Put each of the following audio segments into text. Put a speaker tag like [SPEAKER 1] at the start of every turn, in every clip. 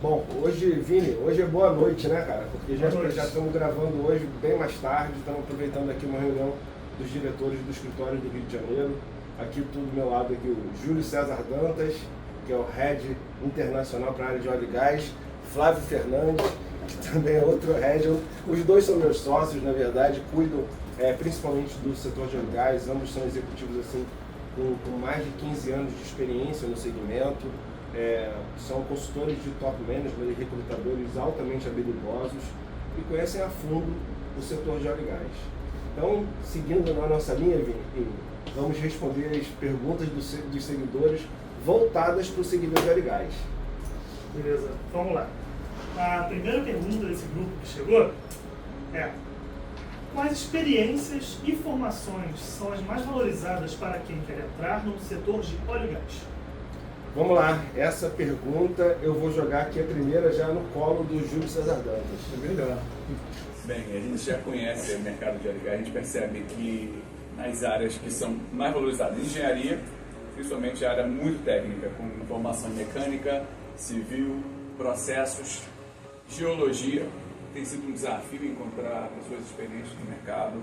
[SPEAKER 1] Bom, hoje, Vini, hoje é boa noite, né, cara? Porque já estamos gravando hoje bem mais tarde, estamos aproveitando aqui uma reunião dos diretores do escritório do Rio de Janeiro. Aqui do meu lado aqui o Júlio César Dantas, que é o Head Internacional para a área de óleo e gás, Flávio Fernandes, que também é outro Head. Os dois são meus sócios, na verdade, cuidam principalmente do setor de óleo e gás. Ambos são executivos assim, com mais de 15 anos de experiência no segmento. São consultores de top management e recrutadores altamente habilidosos e conhecem a fundo o setor de óleo e gás. Então, seguindo na nossa linha, Vini, vamos responder as perguntas dos seguidores voltadas para o segmento de óleo e gás.
[SPEAKER 2] Beleza, vamos lá. A primeira pergunta desse grupo que chegou é: quais experiências e formações são as mais valorizadas para quem quer entrar no setor de óleo e gás?
[SPEAKER 1] Vamos lá, essa pergunta eu vou jogar aqui a primeira já no colo do Júlio César Dantas.
[SPEAKER 3] Melhor. Bem, a gente já conhece o mercado de óleo e gás, a gente percebe que nas áreas que são mais valorizadas, engenharia, principalmente a área muito técnica, com formação mecânica, civil, processos, geologia, tem sido um desafio encontrar pessoas experientes no mercado,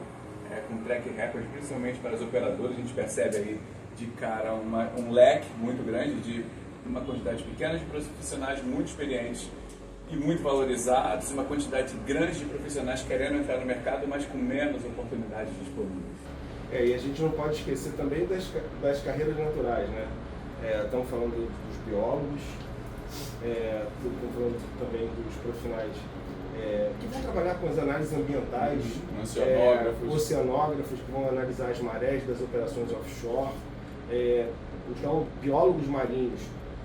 [SPEAKER 3] com track record, principalmente para as operadoras. A gente percebe aí de cara um leque muito grande de uma quantidade pequena de profissionais muito experientes e muito valorizados, e uma quantidade grande de profissionais querendo entrar no mercado, mas com menos oportunidades disponíveis.
[SPEAKER 1] E a gente não pode esquecer também das carreiras naturais, né? Estamos falando dos biólogos, estamos falando também dos profissionais que vão trabalhar com as análises ambientais, oceanógrafos que vão analisar as marés das operações offshore. Então, biólogos marinhos,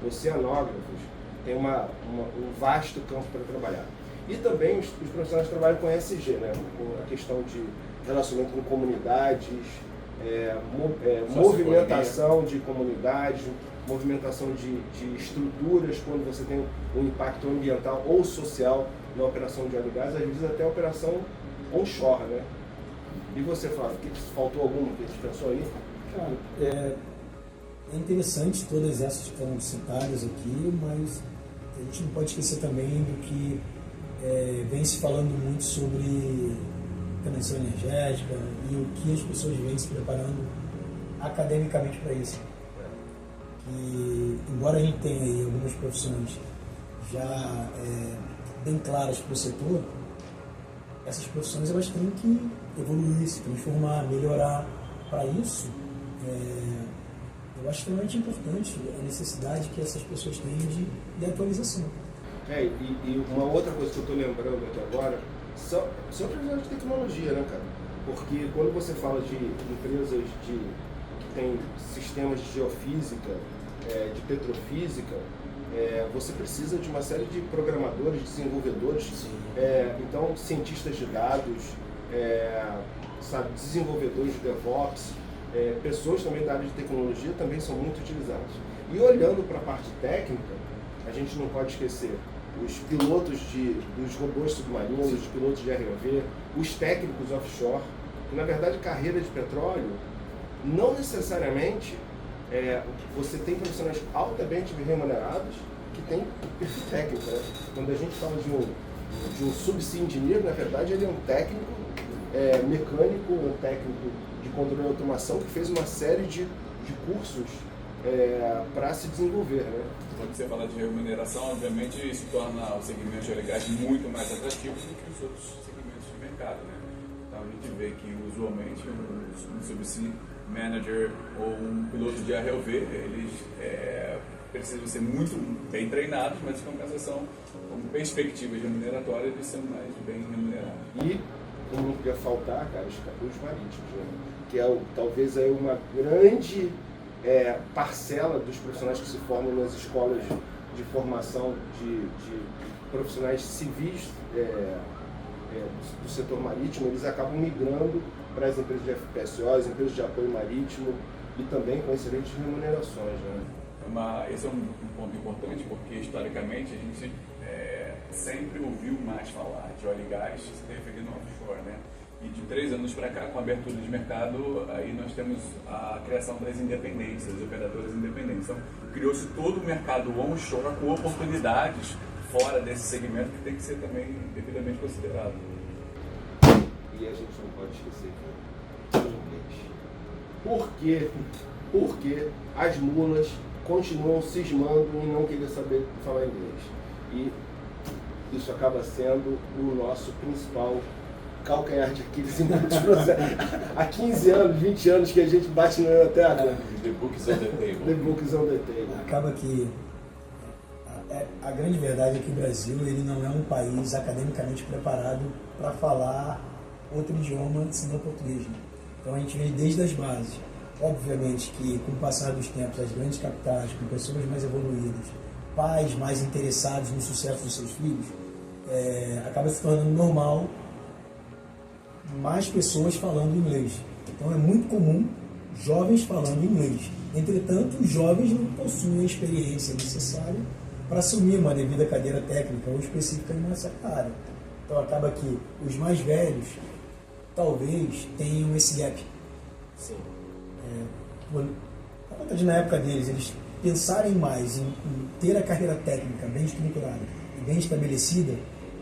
[SPEAKER 1] oceanógrafos, tem um vasto campo para trabalhar. E também os profissionais que trabalham com ESG, né? Com a questão de relacionamento com comunidades, movimentação de comunidades, movimentação de estruturas quando você tem um impacto ambiental ou social na operação de óleo e gás, às vezes até a operação onshore, né? E você, Flávio, faltou alguma que você pensou aí?
[SPEAKER 4] Cara, é interessante todas essas que estão citadas aqui, mas a gente não pode esquecer também do que vem se falando muito sobre transição energética e o que as pessoas vêm se preparando academicamente para isso. E, embora a gente tenha aí algumas profissões já bem claras para o setor, essas profissões elas têm que evoluir, se transformar, melhorar. Para isso, eu acho extremamente importante a necessidade que essas pessoas têm de atualização.
[SPEAKER 1] E uma outra coisa que eu estou lembrando aqui agora são profissionais de tecnologia, né, cara? Porque quando você fala de empresas que têm sistemas de geofísica, de petrofísica, você precisa de uma série de programadores, desenvolvedores, então cientistas de dados, desenvolvedores de DevOps, pessoas também da área de tecnologia também são muito utilizadas. E olhando para a parte técnica, a gente não pode esquecer os pilotos dos robôs submarinos, os pilotos de ROV, os técnicos offshore, que na verdade carreira de petróleo, não necessariamente você tem profissionais altamente remunerados que têm perfil técnico, né? Quando a gente fala de um subsea engineer, na verdade ele é um técnico mecânico, um técnico de controle e automação que fez uma série de cursos para se desenvolver, né?
[SPEAKER 3] Quando você fala de remuneração, obviamente isso torna o segmento de óleo e gás muito mais atrativo do que os outros segmentos de mercado, né? Então a gente vê que usualmente um subsea manager ou um piloto de ROV, eles precisam ser muito bem treinados, mas em compensação, com perspectivas remuneratórias, eles são mais bem remunerados.
[SPEAKER 1] E como não podia faltar, cara, os marítimos, né? Que talvez uma grande parcela dos profissionais que se formam nas escolas de formação de profissionais civis do setor marítimo, eles acabam migrando para as empresas de FPSO, as empresas de apoio marítimo e também com excelentes remunerações, né?
[SPEAKER 3] Esse é um ponto importante, porque historicamente a gente sempre ouviu mais falar de óleo e gás se referindo ao offshore, né? E de 3 anos para cá, com a abertura de mercado, aí nós temos a criação das independências, das operadoras independentes. Então, criou-se todo o mercado onshore com oportunidades fora desse segmento que tem que ser também devidamente considerado.
[SPEAKER 1] E a gente não pode esquecer que inglês. Por que as mulas continuam cismando em não querer saber falar inglês? E isso acaba sendo o nosso principal calcanhar de Aquiles em muitos processos. Há 15 anos, 20 anos que a gente bate na tecla.
[SPEAKER 3] The book is on the table.
[SPEAKER 1] The book is on the table.
[SPEAKER 4] Acaba que a grande verdade é que o Brasil ele não é um país academicamente preparado para falar outro idioma senão português. Então a gente vem desde as bases. Obviamente que com o passar dos tempos, as grandes capitais, com pessoas mais evoluídas, pais mais interessados no sucesso dos seus filhos, acaba se tornando normal mais pessoas falando inglês. Então é muito comum jovens falando inglês. Entretanto, os jovens não possuem a experiência necessária para assumir uma devida cadeira técnica ou específica em uma certa área. Então acaba que os mais velhos talvez tenham esse gap.
[SPEAKER 1] Sim.
[SPEAKER 4] Na época deles, eles pensarem mais em ter a carreira técnica bem estruturada e bem estabelecida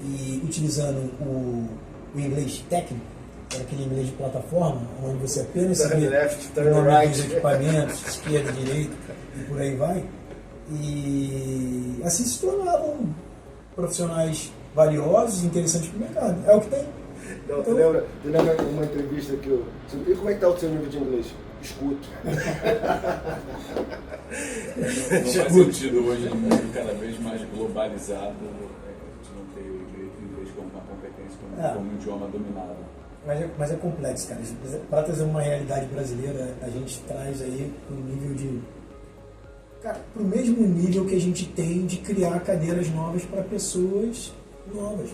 [SPEAKER 4] e utilizando o inglês técnico, era aquele inglês de plataforma, onde você apenas
[SPEAKER 1] Turn left, turn
[SPEAKER 4] o nome
[SPEAKER 1] right,
[SPEAKER 4] dos equipamentos, esquerda, direita e por aí vai. E assim se tornavam profissionais valiosos e interessantes para o mercado. É o que tem.
[SPEAKER 1] Não, tu lembra uma entrevista que eu... E como é que está o seu nível de inglês? Escuto.
[SPEAKER 3] Não faz sentido hoje, no mundo cada vez mais globalizado, a gente não ter o inglês como uma competência, como um idioma dominado.
[SPEAKER 4] Mas é complexo, cara. Para trazer uma realidade brasileira, a gente traz aí um nível de... Cara, para o mesmo nível que a gente tem de criar cadeiras novas para pessoas novas.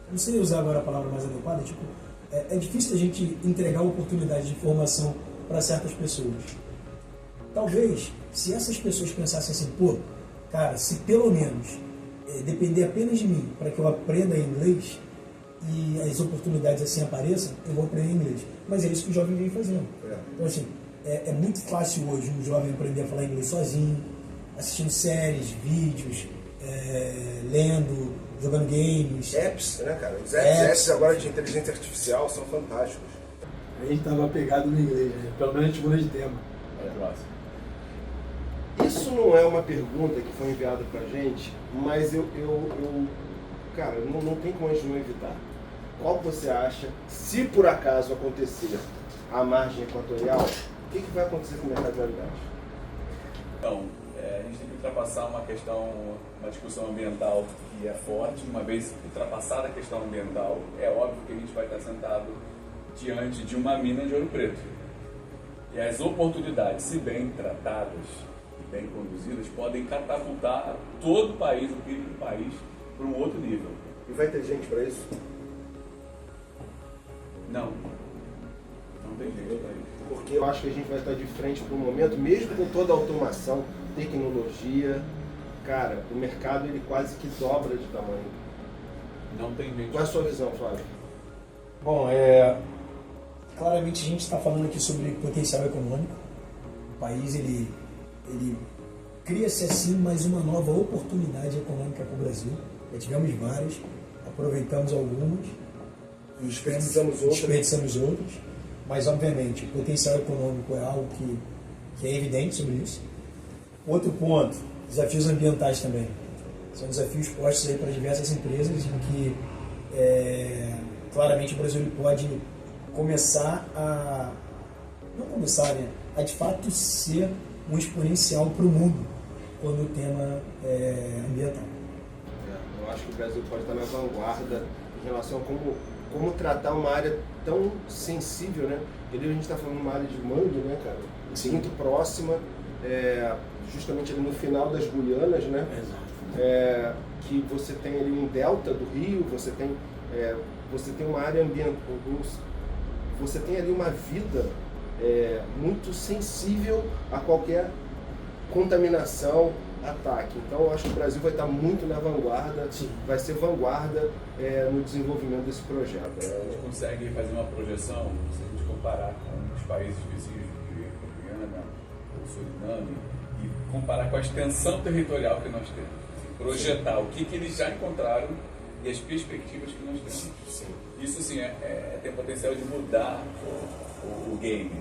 [SPEAKER 4] Não sei usar agora a palavra mais adequada, tipo, é difícil a gente entregar oportunidade de formação para certas pessoas. Talvez, se essas pessoas pensassem assim, pô, cara, se pelo menos depender apenas de mim para que eu aprenda inglês e as oportunidades assim apareçam, eu vou aprender inglês. Mas é isso que o jovem vem fazendo. Então, assim, é muito fácil hoje um jovem aprender a falar inglês sozinho, assistindo séries, vídeos, lendo, jogando games.
[SPEAKER 1] Apps, né, cara? Os apps agora de inteligência artificial são fantásticos.
[SPEAKER 4] A gente estava pegado no inglês, né? Pelo menos a gente mudou de tema.
[SPEAKER 1] Isso não é uma pergunta que foi enviada pra gente, mas cara, não tem como a gente não evitar. Qual você acha, se por acaso acontecer a margem equatorial, o que vai acontecer com o mercado de realidade?
[SPEAKER 3] Então, a gente tem que ultrapassar uma discussão ambiental que é forte. Uma vez ultrapassada a questão ambiental, é óbvio que a gente vai estar sentado diante de uma mina de ouro preto. E as oportunidades, se bem tratadas e bem conduzidas, podem catapultar todo o país, o PIB do país, para um outro nível.
[SPEAKER 1] E vai ter gente para isso?
[SPEAKER 3] Não tem jeito para isso.
[SPEAKER 1] Porque eu acho que a gente vai estar de frente para um momento, mesmo com toda a automação, tecnologia, cara, o mercado ele quase que dobra de tamanho.
[SPEAKER 3] Não tem gente.
[SPEAKER 1] Qual é a sua visão, Flávio?
[SPEAKER 4] Bom, claramente a gente está falando aqui sobre potencial econômico. O país ele cria-se assim mais uma nova oportunidade econômica para o Brasil. Já tivemos várias, aproveitamos algumas e desperdiçamos outras. Mas obviamente o potencial econômico é algo que é evidente sobre isso. Outro ponto, desafios ambientais também. São desafios postos aí para diversas empresas em que claramente o Brasil ele pode começar a de fato ser um exponencial para o mundo quando o tema é ambiental.
[SPEAKER 1] Eu acho que o Brasil pode estar na vanguarda em relação a como tratar uma área tão sensível, né? A gente está falando de uma área de mangue, né, cara?
[SPEAKER 4] Sim.
[SPEAKER 1] Muito próxima, justamente ali no final das Guianas, né?
[SPEAKER 4] Exato.
[SPEAKER 1] Que você tem ali um delta do rio, você tem uma área ambiental, você tem ali uma vida muito sensível a qualquer contaminação, ataque. Então eu acho que o Brasil vai estar muito na vanguarda, vai ser vanguarda no desenvolvimento desse projeto.
[SPEAKER 3] A gente consegue fazer uma projeção, se a gente comparar com os países vizinhos de Guiana, ou Suriname, e comparar com a extensão territorial que nós temos. projetar o que eles já encontraram e as perspectivas que nós temos.
[SPEAKER 1] Sim.
[SPEAKER 3] Isso sim tem potencial de mudar o game.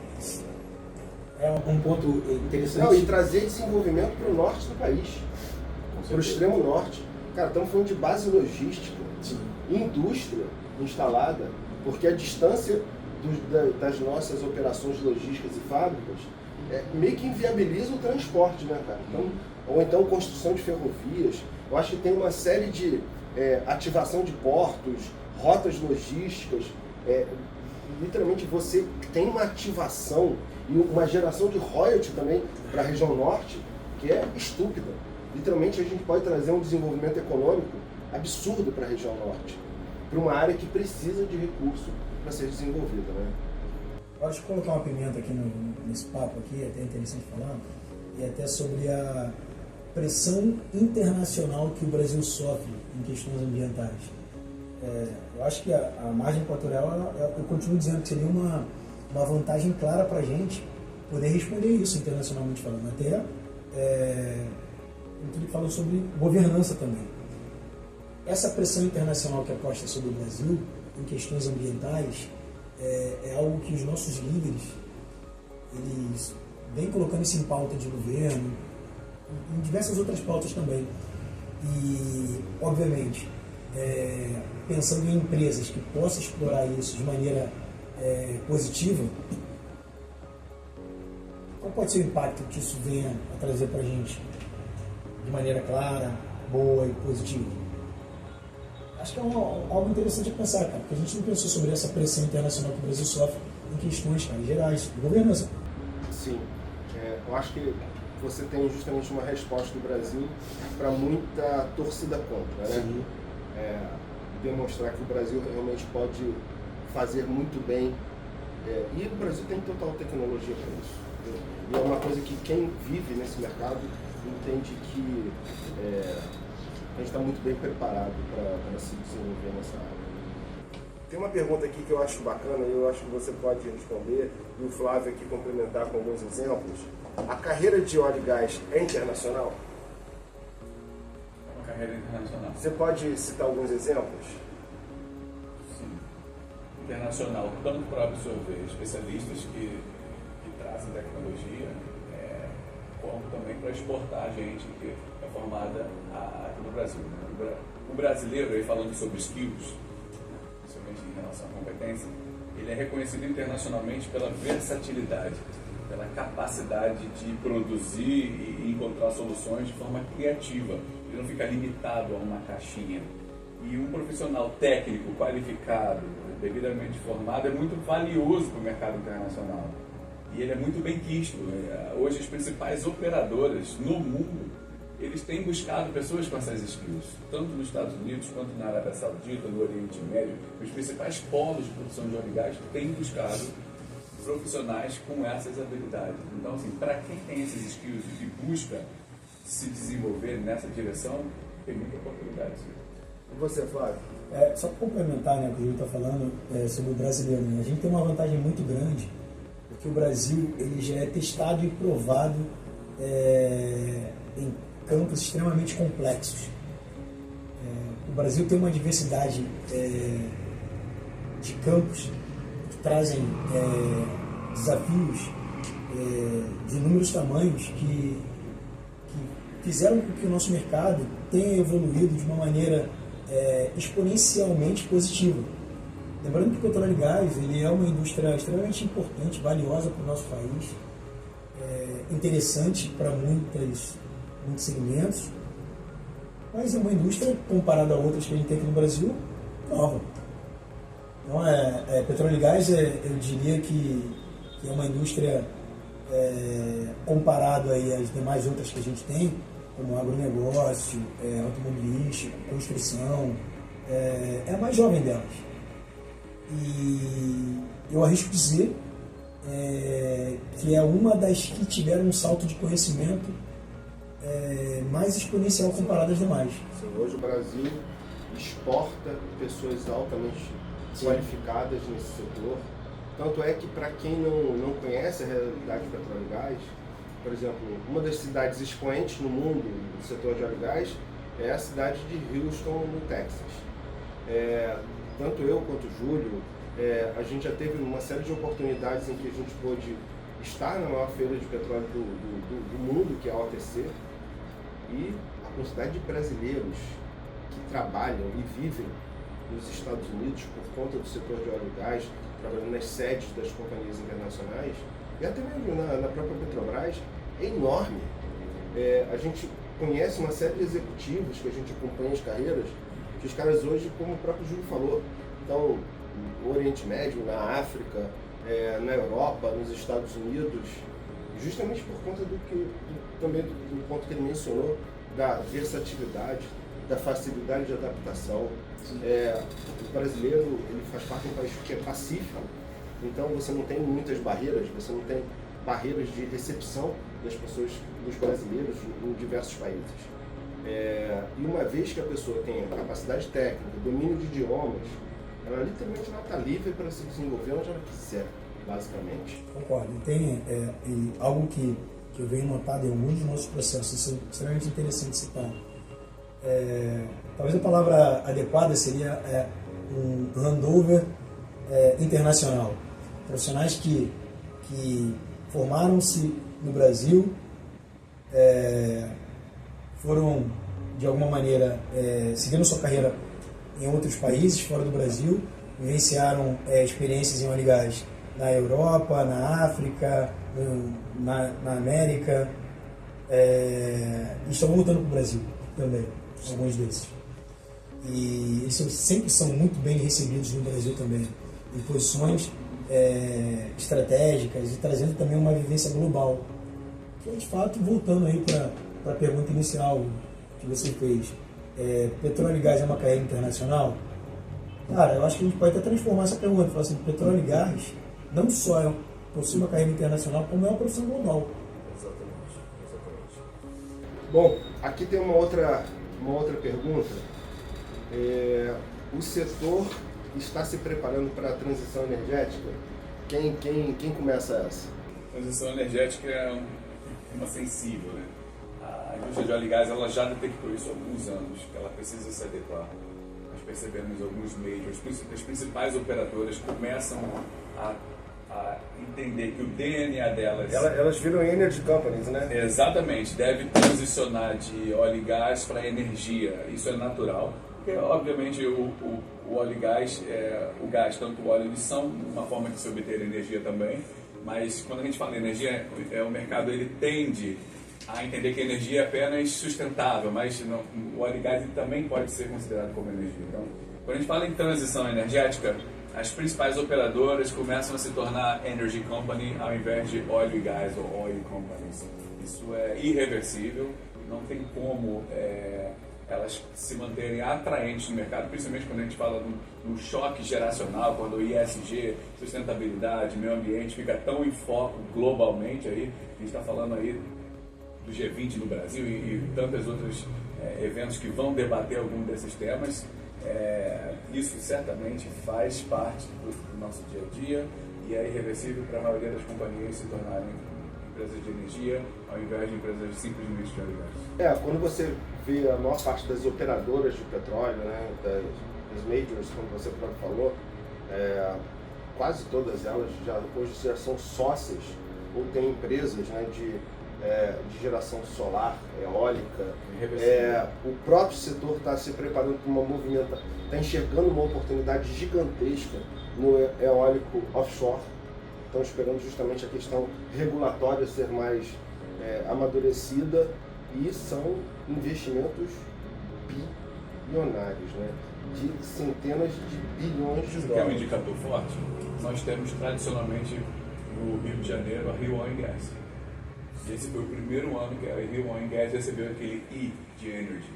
[SPEAKER 4] É um ponto interessante.
[SPEAKER 1] Não, e trazer desenvolvimento para o norte do país, para o extremo norte. Cara, estamos falando de base logística, indústria instalada, porque a distância das nossas operações logísticas e fábricas meio que inviabiliza o transporte, né, cara? Então, ou então construção de ferrovias. Eu acho que tem uma série de ativação de portos, rotas logísticas. Literalmente você tem uma ativação e uma geração de royalty também para a região norte que é estúpida. Literalmente a gente pode trazer um desenvolvimento econômico absurdo para a região norte, para uma área que precisa de recurso para ser desenvolvida, né?
[SPEAKER 4] Deixa eu colocar uma pimenta aqui nesse papo aqui, é até interessante falar, e até sobre a pressão internacional que o Brasil sofre em questões ambientais. Eu acho que a margem equatorial, eu continuo dizendo que seria uma vantagem clara para a gente poder responder isso internacionalmente falando, até tudo que fala sobre governança também. Essa pressão internacional que é posta sobre o Brasil em questões ambientais é algo que os nossos líderes eles vêm colocando isso em pauta de governo, em diversas outras pautas também. E, obviamente, pensando em empresas que possam explorar isso de maneira positiva, qual pode ser o impacto que isso venha a trazer para a gente de maneira clara, boa e positiva? Acho que é algo interessante a pensar, cara, porque a gente não pensou sobre essa pressão internacional que o Brasil sofre em questões, cara, gerais, de governança.
[SPEAKER 1] Sim, eu acho que você tem justamente uma resposta do Brasil para muita torcida contra, né?
[SPEAKER 4] Sim.
[SPEAKER 1] Demonstrar que o Brasil realmente pode fazer muito bem, e o Brasil tem total tecnologia para isso. Entendeu? E é uma coisa que quem vive nesse mercado entende que a gente está muito bem preparado para se desenvolver nessa área. Tem uma pergunta aqui que eu acho bacana e eu acho que você pode responder, e o Flávio aqui complementar com alguns exemplos. A carreira de óleo e gás é internacional?
[SPEAKER 3] É uma carreira internacional.
[SPEAKER 1] Você pode citar alguns exemplos?
[SPEAKER 3] Sim. Internacional, tanto para absorver especialistas que trazem tecnologia, como também para exportar gente que é formada aqui no Brasil. O brasileiro, aí falando sobre skills, principalmente em relação à competência, ele é reconhecido internacionalmente pela versatilidade, pela capacidade de produzir e encontrar soluções de forma criativa. Ele não fica limitado a uma caixinha. E um profissional técnico, qualificado, devidamente formado, é muito valioso para o mercado internacional. E ele é muito bem quisto. Hoje as principais operadoras no mundo, eles têm buscado pessoas com essas skills, tanto nos Estados Unidos quanto na Arábia Saudita, no Oriente Médio. Os principais polos de produção de óleo e gás têm buscado profissionais com essas habilidades. Então, assim, para quem tem esses skills e busca se desenvolver nessa direção, tem muita oportunidade.
[SPEAKER 1] E você, Flávio?
[SPEAKER 4] Só para complementar, né, o que o Júlio está falando sobre o brasileiro, né? A gente tem uma vantagem muito grande, porque o Brasil ele já é testado e provado em campos extremamente complexos. O Brasil tem uma diversidade de campos que trazem desafios de inúmeros tamanhos que fizeram com que o nosso mercado tenha evoluído de uma maneira exponencialmente positiva. Lembrando que o petróleo e gás ele é uma indústria extremamente importante, valiosa para o nosso país, interessante para muitos segmentos, mas é uma indústria, comparada a outras que a gente tem aqui no Brasil, nova. Então, petróleo e gás, eu diria que é uma indústria, comparado aí às demais outras que a gente tem, como agronegócio, automobilístico, construção, é a mais jovem delas. E eu arrisco dizer que é uma das que tiveram um salto de conhecimento mais exponencial comparado às demais.
[SPEAKER 1] Sim, hoje o Brasil exporta pessoas altamente qualificadas nesse setor. Tanto é que, para quem não conhece a realidade do petróleo e gás, por exemplo, uma das cidades expoentes no mundo do setor de óleo e gás é a cidade de Houston, no Texas. Tanto eu quanto o Júlio, a gente já teve uma série de oportunidades em que a gente pôde estar na maior feira de petróleo do mundo, que é a OTC, e a quantidade de brasileiros que trabalham e vivem nos Estados Unidos por conta do setor de óleo e gás, trabalhando nas sedes das companhias internacionais, e até mesmo na própria Petrobras, é enorme. A gente conhece uma série de executivos que a gente acompanha as carreiras, que os caras hoje, como o próprio Júlio falou, estão no Oriente Médio, na África, na Europa, nos Estados Unidos, justamente por conta também do ponto que ele mencionou, da versatilidade, da facilidade de adaptação. O brasileiro, ele faz parte de um país que é pacífico, então você não tem muitas barreiras, você não tem barreiras de recepção das pessoas, dos brasileiros em diversos países. E uma vez que a pessoa tem capacidade técnica, domínio de idiomas, ela literalmente está livre para se desenvolver onde ela quiser, basicamente.
[SPEAKER 4] Concordo. Tem algo que eu venho notado em alguns dos nossos processos, isso é extremamente interessante citar. Talvez a palavra adequada seria um handover internacional. Profissionais que formaram-se no Brasil, foram, de alguma maneira, seguindo sua carreira em outros países, fora do Brasil, vivenciaram experiências em óleo e gás na Europa, na África, na América, e estão voltando para o Brasil também, alguns desses. E eles sempre são muito bem recebidos no Brasil também, em posições estratégicas e trazendo também uma vivência global. Que, de fato, voltando aí para a pergunta inicial que você fez, petróleo e gás é uma carreira internacional? Cara, eu acho que a gente pode até transformar essa pergunta, falar assim, petróleo e gás não só possui uma carreira internacional, como é uma profissão global.
[SPEAKER 1] Exatamente. Bom, aqui tem uma outra pergunta. O setor está se preparando para a transição energética? Quem começa essa?
[SPEAKER 3] A transição energética é uma sensível, né? A indústria de óleo e gás, ela já detectou isso há alguns anos, que ela precisa se adequar. Nós percebemos alguns majors, as principais operadoras começam a entender que o DNA delas...
[SPEAKER 1] Elas viram energy companies, né?
[SPEAKER 3] Exatamente, deve transicionar de óleo e gás para energia. Isso é natural, porque obviamente o óleo e gás, o gás, tanto o óleo, eles são uma forma de se obter energia também, mas quando a gente fala em energia, o mercado ele tende a entender que a energia é apenas sustentável, mas não, o óleo e gás ele também pode ser considerado como energia. Então, quando a gente fala em transição energética, as principais operadoras começam a se tornar energy company ao invés de óleo e gás ou oil companies. Isso é irreversível, não tem como elas se manterem atraentes no mercado, principalmente quando a gente fala no choque geracional, quando o ESG, sustentabilidade, meio ambiente fica tão em foco globalmente aí. A gente está falando aí do G20 no Brasil e tantos outros eventos que vão debater algum desses temas. Isso certamente faz parte do nosso dia a dia e é irreversível para a maioria das companhias se tornarem empresas de energia ao invés de empresas simplesmente de óleo e gás.
[SPEAKER 1] Quando você vê a maior parte das operadoras de petróleo, né, das majors, como você próprio falou, quase todas elas hoje já são sócias ou têm empresas, né, de geração solar, eólica. O próprio setor está se preparando para uma movimentação, está enxergando uma oportunidade gigantesca no eólico offshore. Estão esperando justamente a questão regulatória ser mais amadurecida, e são investimentos bilionários, né? De centenas de bilhões de dólares.
[SPEAKER 3] Que é um indicador forte. Nós temos tradicionalmente no Rio de Janeiro a Rio Oil & Gas. Esse foi o primeiro ano que a Rio Oil & Gas recebeu aquele I de Energy.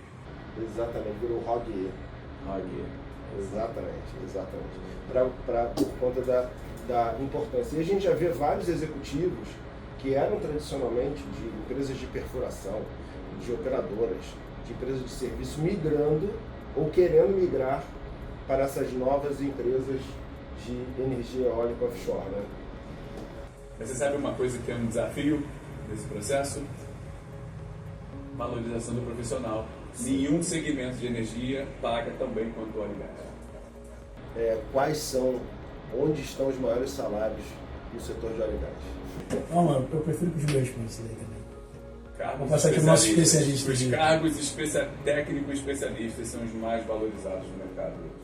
[SPEAKER 1] Exatamente, virou ROG-E. Exatamente. Por conta da importância. E a gente já vê vários executivos que eram tradicionalmente de empresas de perfuração, de operadoras, de empresas de serviço, migrando ou querendo migrar para essas novas empresas de energia eólica offshore, né?
[SPEAKER 3] Mas você sabe uma coisa que é um desafio nesse processo? valorização do profissional. Nenhum segmento de energia paga tão bem quanto o óleo e gás.
[SPEAKER 1] Onde estão os maiores salários no setor de óleo e gás?
[SPEAKER 4] Não, eu prefiro que os meus respondam isso daí também.
[SPEAKER 3] Vamos
[SPEAKER 4] passar aqui o nosso especialista.
[SPEAKER 3] Os cargos técnicos especialistas são os mais valorizados no mercado hoje.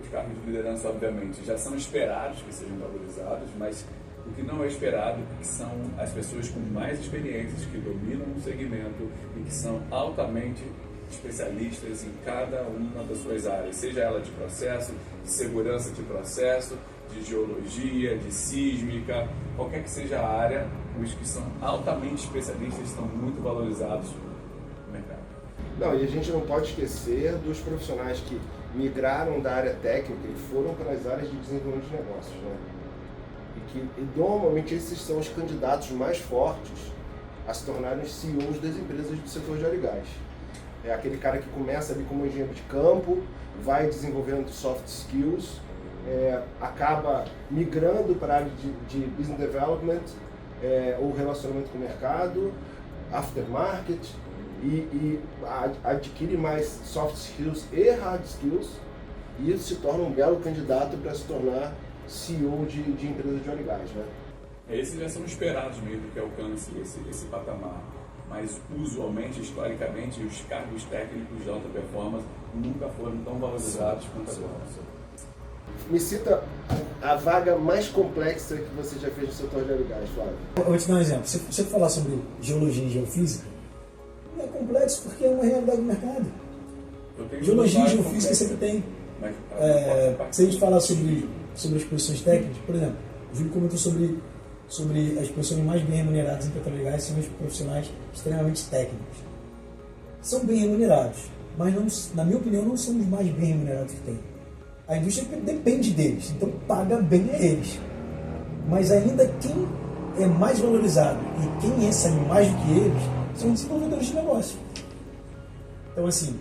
[SPEAKER 3] Os cargos de liderança, obviamente, já são esperados que sejam valorizados, mas o que não é esperado é que são as pessoas com mais experiências, que dominam o segmento e que são altamente especialistas em cada uma das suas áreas, seja ela de processo, de segurança de processo, de geologia, de sísmica, qualquer que seja a área, os que são altamente especialistas estão muito valorizados no mercado.
[SPEAKER 1] Não, e a gente não pode esquecer dos profissionais que migraram da área técnica e foram para as áreas de desenvolvimento de negócios, né? E normalmente esses são os candidatos mais fortes a se tornarem os CEOs das empresas do setor de óleo e gás. É aquele cara que começa ali como engenheiro de campo, vai desenvolvendo soft skills, acaba migrando para a área de business development, ou relacionamento com o mercado, aftermarket, e adquire mais soft skills e hard skills, e isso se torna um belo candidato para se tornar CEO de empresa de óleo e gás, né?
[SPEAKER 3] Esses já são esperados mesmo que alcance esse patamar, mas usualmente, historicamente, os cargos técnicos de alta performance nunca foram tão valorizados quanto agora.
[SPEAKER 1] Me cita a vaga mais complexa que você já fez no setor de óleo e gás, Flávio.
[SPEAKER 4] Eu vou te dar um exemplo. Se você falar sobre geologia e geofísica, não é complexo porque é uma realidade do mercado. Geologia e geofísica sempre tem. Se a gente falar sobre as posições técnicas, por exemplo, o Júlio comentou sobre as posições mais bem remuneradas em petróleo e gás, são os profissionais extremamente técnicos. São bem remunerados, mas não, na minha opinião não são os mais bem remunerados que tem. A indústria depende deles, então paga bem a eles. Mas ainda quem é mais valorizado e quem recebe mais do que eles são os desenvolvedores de negócio. Então, assim,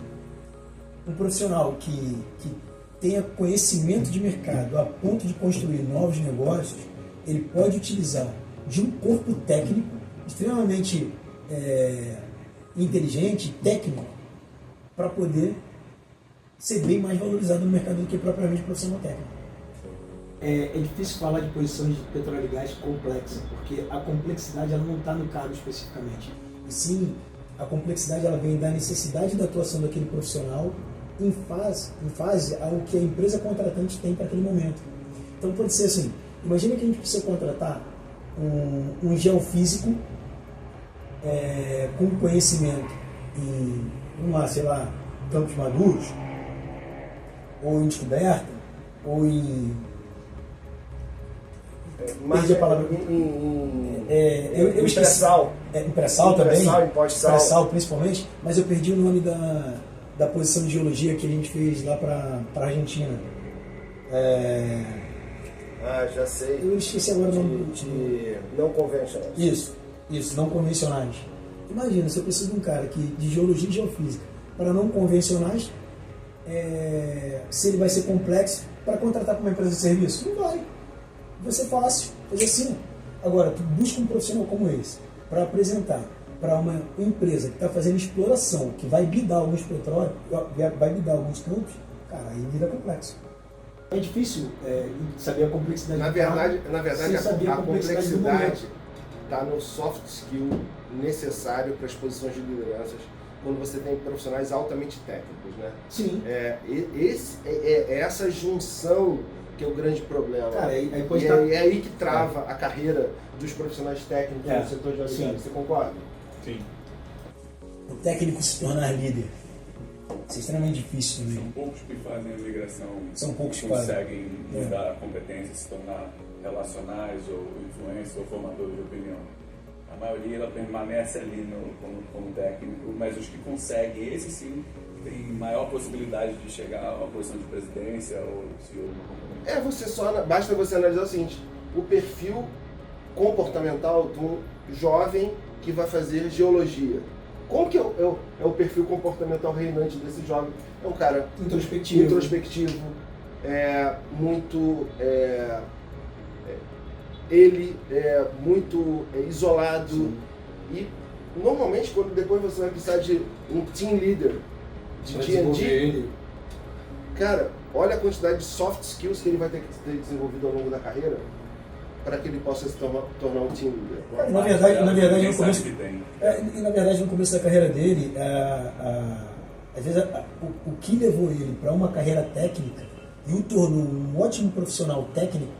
[SPEAKER 4] um profissional que tenha conhecimento de mercado a ponto de construir novos negócios, ele pode utilizar de um corpo técnico extremamente inteligente, técnico, para poder ser bem mais valorizado no mercado do que propriamente profissional técnico. É difícil falar de posições de petróleo e gás complexa, porque a complexidade ela não está no cargo especificamente. E sim, a complexidade ela vem da necessidade da atuação daquele profissional em fase ao que a empresa contratante tem para aquele momento. Então pode ser assim, imagina que a gente precisa contratar um geofísico com conhecimento em, Campos Maduros, ou em descoberta, ou em...
[SPEAKER 1] Perdi a palavra. Em pré-sal.
[SPEAKER 4] Em pré-sal também.
[SPEAKER 1] Pré-sal, em pós-sal.
[SPEAKER 4] Pré-sal principalmente, mas eu perdi o nome da posição de geologia que a gente fez lá para a Argentina.
[SPEAKER 1] Já sei.
[SPEAKER 4] Eu esqueci agora o nome.
[SPEAKER 1] De não convencionais.
[SPEAKER 4] Isso, não convencionais. Imagina, você precisa de um cara de geologia e geofísica para não convencionais, se ele vai ser complexo para contratar para uma empresa de serviço? Não vai. Vai ser fácil, fazer assim. Agora, tu busca um profissional como esse para apresentar para uma empresa que está fazendo exploração, que vai bidar alguns petróleos, vai bidar alguns campos, cara, aí vira complexo. É difícil saber a complexidade.
[SPEAKER 1] Na verdade a complexidade está no soft skill necessário para as posições de lideranças quando você tem profissionais altamente técnicos, né?
[SPEAKER 4] Sim.
[SPEAKER 1] Essa junção que é o grande problema.
[SPEAKER 4] Cara,
[SPEAKER 1] é aí que trava a carreira dos profissionais técnicos no setor de óleo e gás. Você concorda?
[SPEAKER 3] Sim.
[SPEAKER 4] O técnico se tornar líder. Isso é extremamente difícil também.
[SPEAKER 3] São poucos que fazem a migração.
[SPEAKER 4] São poucos que
[SPEAKER 3] conseguem mudar a competência, se tornar relacionais ou influência ou formadores de opinião. A maioria ela permanece ali como técnico, mas os que conseguem, esses sim, têm maior possibilidade de chegar a uma posição de presidência ou CEO de uma companhia.
[SPEAKER 1] Basta você analisar o seguinte: o perfil comportamental do jovem que vai fazer geologia. Como que é o perfil comportamental reinante desse jovem? É um cara introspectivo, muito isolado. Sim. E normalmente, quando depois você vai precisar de um team leader, de D&D, cara, olha a quantidade de soft skills que ele vai ter que ter desenvolvido ao longo da carreira para que ele possa se tornar um team leader.
[SPEAKER 4] Na verdade, no começo da carreira dele, às vezes o que levou ele para uma carreira técnica e o tornou um ótimo profissional técnico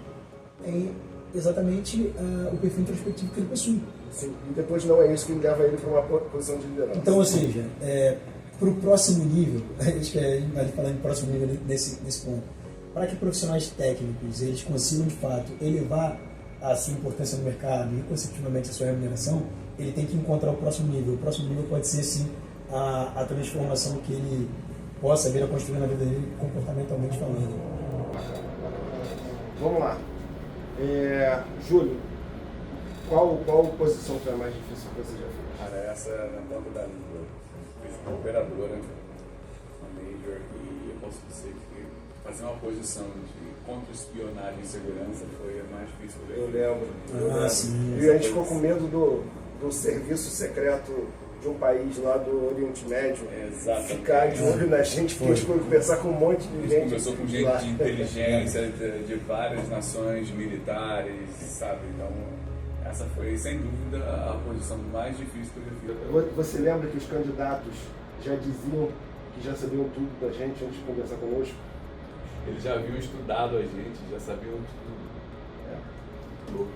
[SPEAKER 4] é exatamente o perfil introspectivo que ele possui.
[SPEAKER 1] Sim, e depois não é isso que leva ele para uma posição de liderança.
[SPEAKER 4] Então, ou seja, para o próximo nível, acho que a gente vai falar em próximo nível nesse ponto, para que profissionais técnicos eles consigam de fato elevar a sua importância no mercado e consecutivamente a sua remuneração, ele tem que encontrar o próximo nível. O próximo nível pode ser sim a transformação que ele possa vir a construir na vida dele comportamentalmente falando.
[SPEAKER 1] Vamos lá. Júlio, qual posição foi a mais difícil que você já fez?
[SPEAKER 3] Cara, essa na ponta da língua. Fiz uma operadora, uma major, e eu posso dizer que fazer uma posição de contra-espionagem e segurança foi a mais difícil.
[SPEAKER 1] Eu lembro.
[SPEAKER 4] Sim,
[SPEAKER 1] e a gente ficou com medo do serviço secreto de um país lá do Oriente Médio.
[SPEAKER 3] Exatamente.
[SPEAKER 1] Ficar de olho na gente, porque a gente foi conversar com um monte de gente.
[SPEAKER 3] Começou com gente de inteligência, de várias nações militares, sabe? Então, essa foi, sem dúvida, a posição mais difícil que eu já fiz.
[SPEAKER 1] Você lembra que os candidatos já diziam que já sabiam tudo da gente antes de conversar conosco?
[SPEAKER 3] Eles já haviam estudado a gente, já sabiam tudo.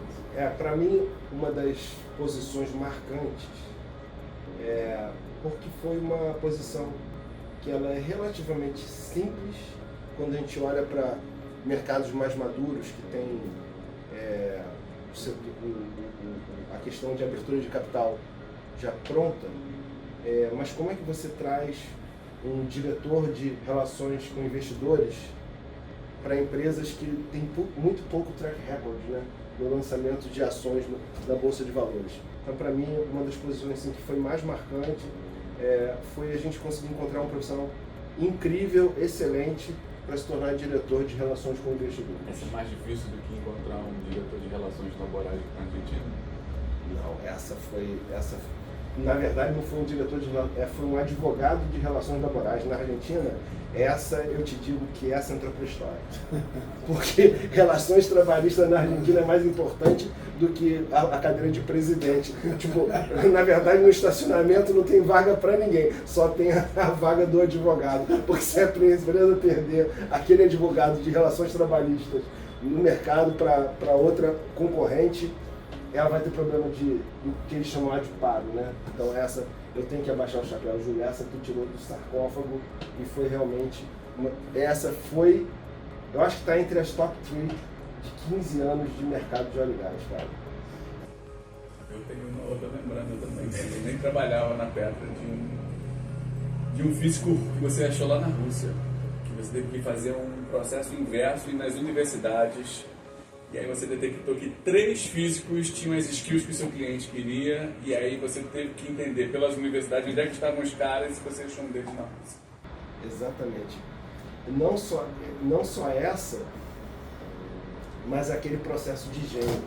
[SPEAKER 1] Para mim, uma das posições marcantes porque foi uma posição que ela é relativamente simples quando a gente olha para mercados mais maduros que tem a questão de abertura de capital já pronta, mas como é que você traz um diretor de relações com investidores para empresas que têm muito pouco track record, né, no lançamento de ações na Bolsa de Valores? Então, para mim, uma das posições assim, que foi mais marcante foi a gente conseguir encontrar um profissional incrível, excelente, para se tornar diretor de relações com investidores.
[SPEAKER 3] Essa é mais difícil do que encontrar um diretor de relações laborais na Argentina?
[SPEAKER 1] Não, na verdade não foi um diretor foi um advogado de relações laborais na Argentina. Eu te digo que essa entrou para a história. Porque relações trabalhistas na Argentina é mais importante do que a cadeira de presidente. Tipo, na verdade, no estacionamento não tem vaga para ninguém, só tem a vaga do advogado. Porque se a empresa perder aquele advogado de relações trabalhistas no mercado para outra concorrente, ela vai ter problema de que eles chamam lá de paro, né? Então essa eu tenho que abaixar o chapéu, Júlio, essa tu tirou do sarcófago e foi realmente eu acho que está entre as top 3 de 15 anos de mercado de óleo e gás, cara.
[SPEAKER 3] Eu tenho uma outra lembrança também, eu nem trabalhava na Petra de um físico que você achou lá na Rússia, que você teve que fazer um processo inverso e nas universidades. E aí você detectou que 3 físicos tinham as skills que o seu cliente queria, e aí você teve que entender pelas universidades onde é que estavam os caras e você achou um deles na Rússia.
[SPEAKER 1] Exatamente. Não só essa, mas aquele processo de gênio.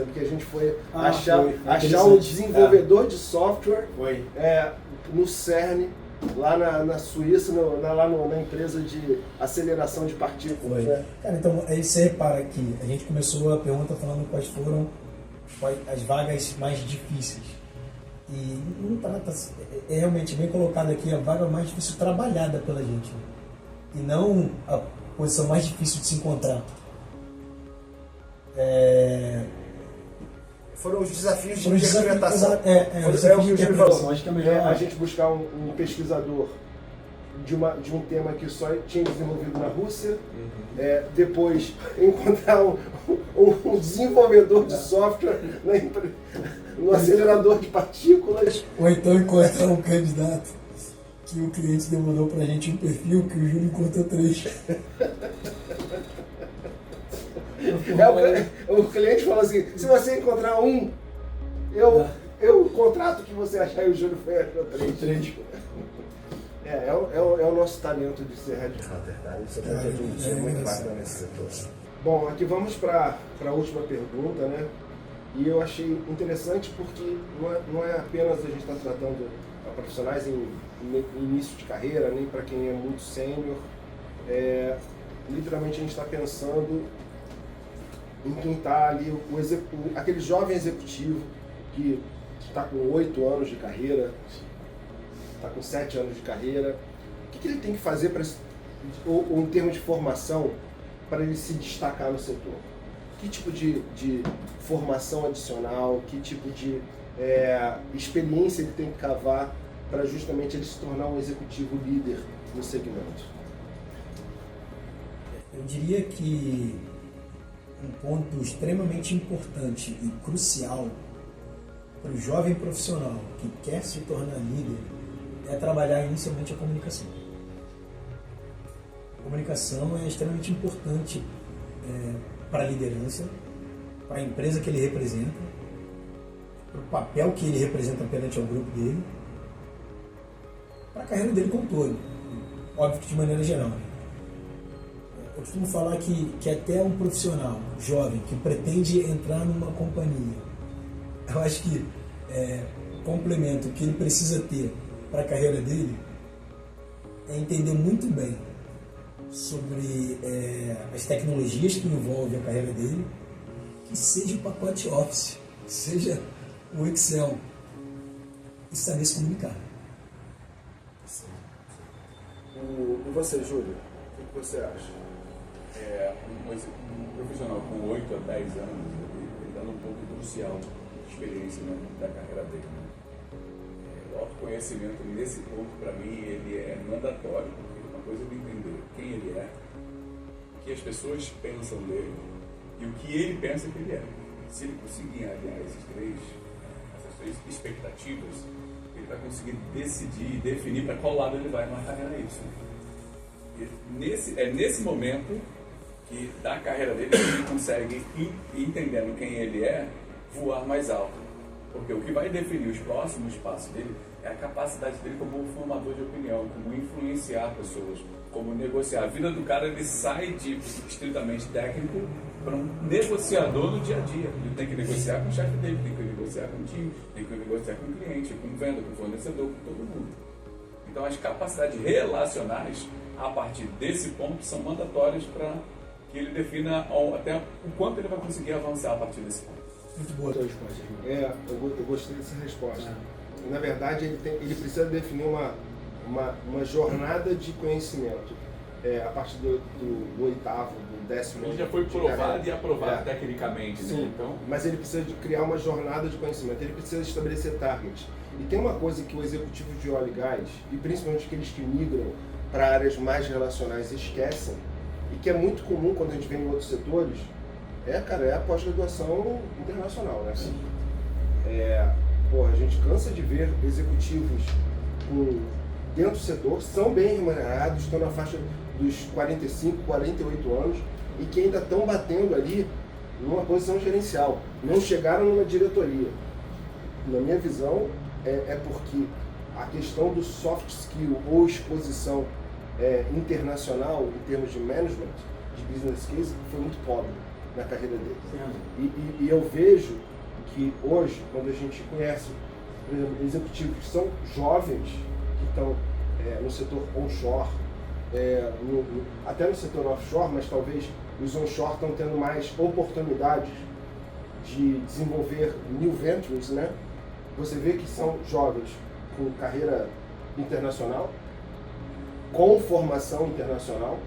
[SPEAKER 1] Porque a gente foi achar um desenvolvedor de software no CERN, lá na Suíça, na empresa de aceleração de partículas. Né?
[SPEAKER 4] Cara, então aí você repara que a gente começou a pergunta falando quais foram as vagas mais difíceis. E é realmente bem colocado aqui a vaga mais difícil trabalhada pela gente. Né? E não a posição mais difícil de se encontrar.
[SPEAKER 1] Foram os desafios de interpretação.
[SPEAKER 4] O que o Júlio falou. Acho que é melhor
[SPEAKER 1] a gente buscar um pesquisador de um tema que só tinha desenvolvido na Rússia, depois encontrar um desenvolvedor de software no acelerador de partículas.
[SPEAKER 4] Ou então encontrar um candidato que o cliente demandou pra gente um perfil que o Júlio encontrou 3.
[SPEAKER 1] O cliente falou assim, se você encontrar um, eu contrato que você achar, e o Júlio foi achou 3. É o nosso talento de ser headhunter, tá? Isso é muito bacana nesse setor. Bom, aqui vamos para a última pergunta, né? E eu achei interessante porque não é apenas a gente estar tratando a profissionais em início de carreira, nem para quem é muito sênior. Literalmente a gente está pensando em quem está ali, aquele jovem executivo que está com 8 anos de carreira, está com 7 anos de carreira. O que ele tem que fazer, ou em termos de formação, para ele se destacar no setor? Que tipo de formação adicional, que tipo de experiência ele tem que cavar para justamente ele se tornar um executivo líder no segmento?
[SPEAKER 4] Eu diria que um ponto extremamente importante e crucial para o jovem profissional que quer se tornar líder é trabalhar inicialmente a comunicação. A comunicação é extremamente importante para a liderança, para a empresa que ele representa, para o papel que ele representa perante ao grupo dele, para a carreira dele como um todo. Óbvio que de maneira geral. Eu costumo falar que até um profissional jovem que pretende entrar numa companhia, eu acho que complemento que ele precisa ter para a carreira dele é entender muito bem sobre as tecnologias que envolvem a carreira dele, que seja o pacote Office, seja o Excel, e saber se comunicar.
[SPEAKER 1] E você, Júlio, o que você acha?
[SPEAKER 3] Um profissional com 8 a 10 anos, ele dá um ponto crucial de experiência, né, da carreira dele. Né? O autoconhecimento nesse ponto, para mim, ele é mandatório, porque uma coisa é ele entender quem ele é, o que as pessoas pensam dele e o que ele pensa que ele é. Se ele conseguir alinhar essas três expectativas, ele vai conseguir decidir e definir para qual lado ele vai na carreira isso. É nesse momento que da carreira dele ele consegue, entendendo quem ele é, voar mais alto. Porque o que vai definir os próximos passos dele é a capacidade dele como formador de opinião, como influenciar pessoas, como negociar. A vida do cara, ele sai de estritamente técnico para um negociador no dia a dia. Ele tem que negociar com o chefe dele, tem que negociar com o time, tem que negociar com o cliente, com o venda, com o fornecedor, com todo mundo. Então as capacidades relacionais, a partir desse ponto, são mandatórias para que ele defina até o quanto ele vai conseguir avançar a partir desse ponto.
[SPEAKER 4] Muito boa a tua resposta.
[SPEAKER 1] Eu gostei dessa resposta. Na verdade, ele precisa definir uma jornada de conhecimento. A partir do 8º, do 10º.
[SPEAKER 3] Ele já foi provado e aprovado tecnicamente.
[SPEAKER 1] Sim,
[SPEAKER 3] né? Então,
[SPEAKER 1] mas ele precisa de criar uma jornada de conhecimento. Ele precisa estabelecer targets. E tem uma coisa que o executivo de óleo e gás, e principalmente aqueles que migram para áreas mais relacionais, esquecem, e que é muito comum quando a gente vê em outros setores, é a pós-graduação internacional, né? A gente cansa de ver executivos dentro do setor, são bem remunerados, estão na faixa dos 45, 48 anos, e que ainda estão batendo ali numa posição gerencial, não chegaram numa diretoria. Na minha visão, é porque a questão do soft skill ou exposição internacional em termos de management, de business case, foi muito pobre na carreira deles. E eu vejo que hoje, quando a gente conhece, por exemplo, executivos que são jovens, que estão no setor onshore, até no setor offshore, mas talvez os onshore estão tendo mais oportunidades de desenvolver new ventures, né? Você vê que são jovens com carreira internacional, com formação internacional,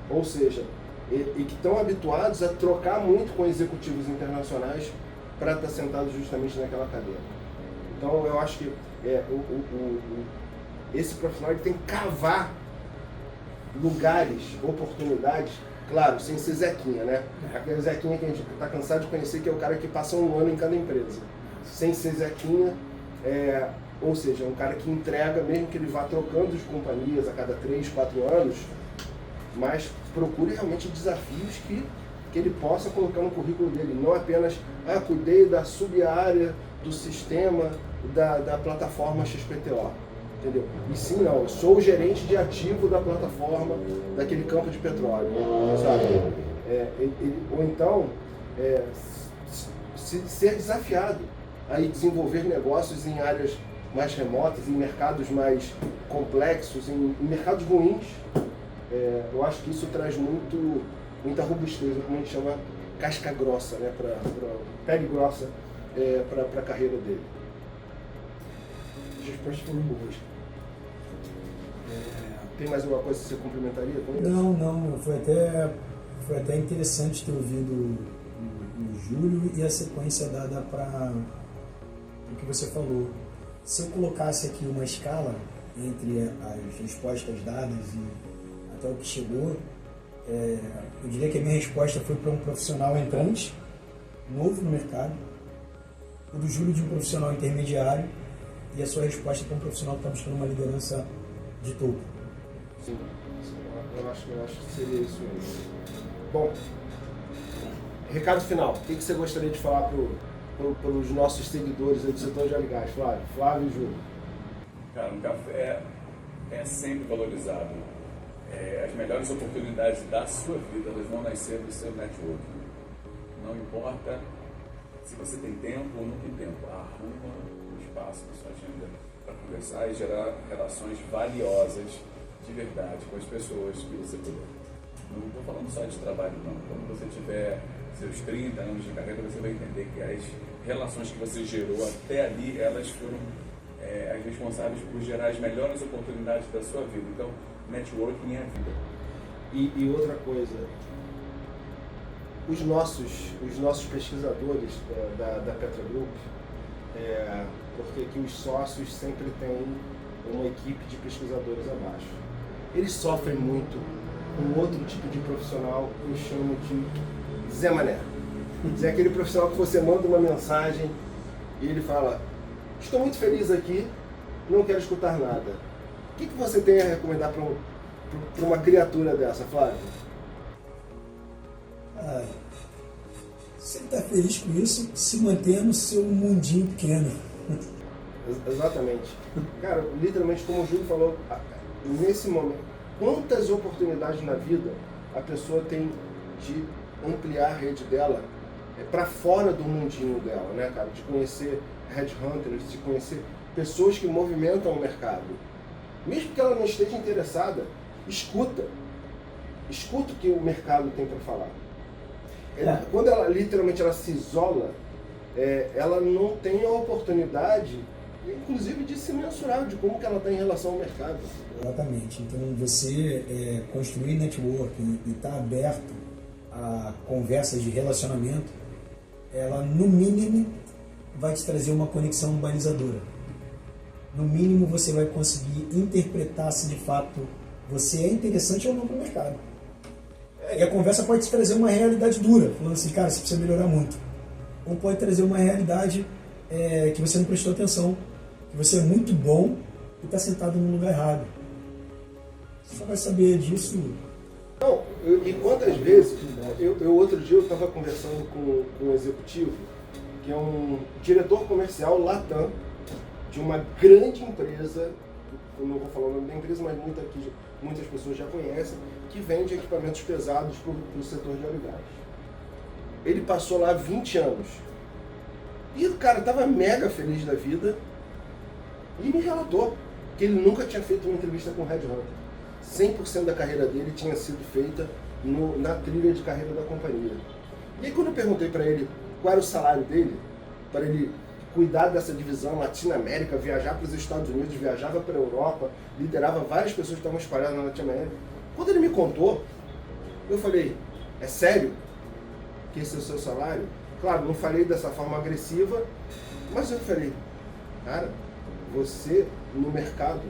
[SPEAKER 1] ou seja, e que estão habituados a trocar muito com executivos internacionais para estar sentados justamente naquela cadeira. Então eu acho que esse profissional ele tem que cavar lugares, oportunidades, claro, sem ser Zequinha, né? Aquele Zequinha que a gente está cansado de conhecer, que é o cara que passa um ano em cada empresa. Sem ser Zequinha, ou seja, um cara que entrega, mesmo que ele vá trocando de companhias a cada 3, 4 anos, mas procure realmente desafios que ele possa colocar no currículo dele, não apenas, cuidei da sub-área do sistema da plataforma XPTO, entendeu? E sim, não, eu sou o gerente de ativo da plataforma daquele campo de petróleo, sabe? Ou então, ser desafiado a ir desenvolver negócios em áreas mais remotas, em mercados mais complexos, em mercados ruins. Eu acho que isso traz muita robustez, como a gente chama, casca grossa, né, pele grossa para a carreira dele. As respostas foram boas. Tem mais alguma coisa que você complementaria com isso?
[SPEAKER 4] Não. Foi até interessante ter ouvido o Júlio e a sequência dada para o que você falou. Se eu colocasse aqui uma escala entre as respostas dadas e até o que chegou, eu diria que a minha resposta foi para um profissional entrante, novo no mercado, o do Júlio de um profissional intermediário e a sua resposta para um profissional que está buscando uma liderança de topo.
[SPEAKER 1] Sim, eu acho que seria isso mesmo. Bom, recado final. O que você gostaria de falar para os nossos seguidores do setor de óleo e gás, Flávio? Flávio e Júlio.
[SPEAKER 3] Cara, um café é sempre valorizado. As melhores oportunidades da sua vida, elas vão nascer do seu networking. Não importa se você tem tempo ou não tem tempo, arruma um espaço na sua agenda para conversar e gerar relações valiosas de verdade com as pessoas que você puder. Não estou falando só de trabalho, não. Quando você tiver seus 30 anos de carreira, você vai entender que as relações que você gerou até ali, elas foram as responsáveis por gerar as melhores oportunidades da sua vida. Então, networking é a vida.
[SPEAKER 1] E outra coisa, os nossos pesquisadores da Petra Group, porque aqui os sócios sempre têm uma equipe de pesquisadores abaixo. Eles sofrem muito com outro tipo de profissional que eu chamo de Zé Mané. É aquele profissional que você manda uma mensagem e ele fala: estou muito feliz aqui, não quero escutar nada. O que você tem a recomendar para uma criatura dessa, Flávio?
[SPEAKER 4] Se ele está feliz com isso, se mantenha no seu mundinho pequeno.
[SPEAKER 1] Exatamente. Cara, literalmente, como o Júlio falou, nesse momento, quantas oportunidades na vida a pessoa tem de ampliar a rede dela para fora do mundinho dela, né, cara? De conhecer headhunters, de conhecer pessoas que movimentam o mercado. Mesmo que ela não esteja interessada, escuta o que o mercado tem para falar. Quando ela literalmente se isola, ela não tem a oportunidade, inclusive, de se mensurar de como que ela está em relação ao mercado.
[SPEAKER 4] Exatamente. Então, você construir networking e estar aberto a conversas de relacionamento, ela, no mínimo, vai te trazer uma conexão balizadora. No mínimo, você vai conseguir interpretar se de fato você é interessante ou não para o mercado. E a conversa pode te trazer uma realidade dura, falando assim: cara, você precisa melhorar muito. Ou pode trazer uma realidade que você não prestou atenção, que você é muito bom e está sentado no lugar errado. Você só vai saber disso.
[SPEAKER 1] Não, e quantas vezes, outro dia eu estava conversando com um executivo, que é um diretor comercial Latam, de uma grande empresa, eu não vou falar o nome da empresa, mas muitas pessoas já conhecem, que vende equipamentos pesados para o setor de óleo e gás. Ele passou lá 20 anos. E o cara estava mega feliz da vida e me relatou que ele nunca tinha feito uma entrevista com o headhunter. 100% da carreira dele tinha sido feita na trilha de carreira da companhia. E aí, quando eu perguntei para ele qual era o salário dele, para ele cuidar dessa divisão Latinoamérica, viajar para os Estados Unidos, viajava para a Europa, liderava várias pessoas que estavam espalhadas na Latinoamérica. Quando ele me contou, eu falei: é sério que esse é o seu salário? Claro, não falei dessa forma agressiva, mas eu falei: cara, você no mercado,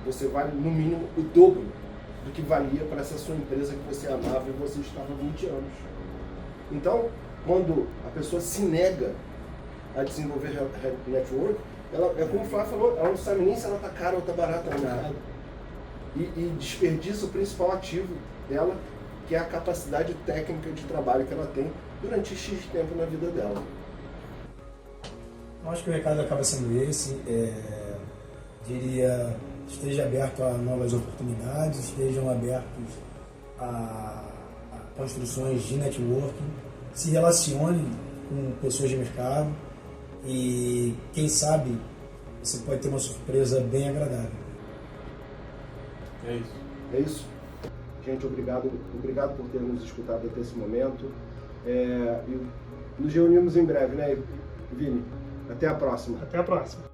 [SPEAKER 1] você vale no mínimo o dobro do que valia para essa sua empresa que você amava e você estava há 20 anos. Então, quando a pessoa se nega a desenvolver network, ela, como o Flávio falou, ela não sabe nem se ela está cara ou está barata no mercado. E desperdiça o principal ativo dela, que é a capacidade técnica de trabalho que ela tem durante X tempo na vida dela.
[SPEAKER 4] Eu acho que o recado acaba sendo esse. Diria: esteja aberto a novas oportunidades, estejam abertos a construções de networking, se relacionem com pessoas de mercado e quem sabe você pode ter uma surpresa bem agradável.
[SPEAKER 1] É isso. É isso. Gente, obrigado por ter nos escutado até esse momento. E nos reunimos em breve, né, Vini? Até a próxima.
[SPEAKER 2] Até a próxima.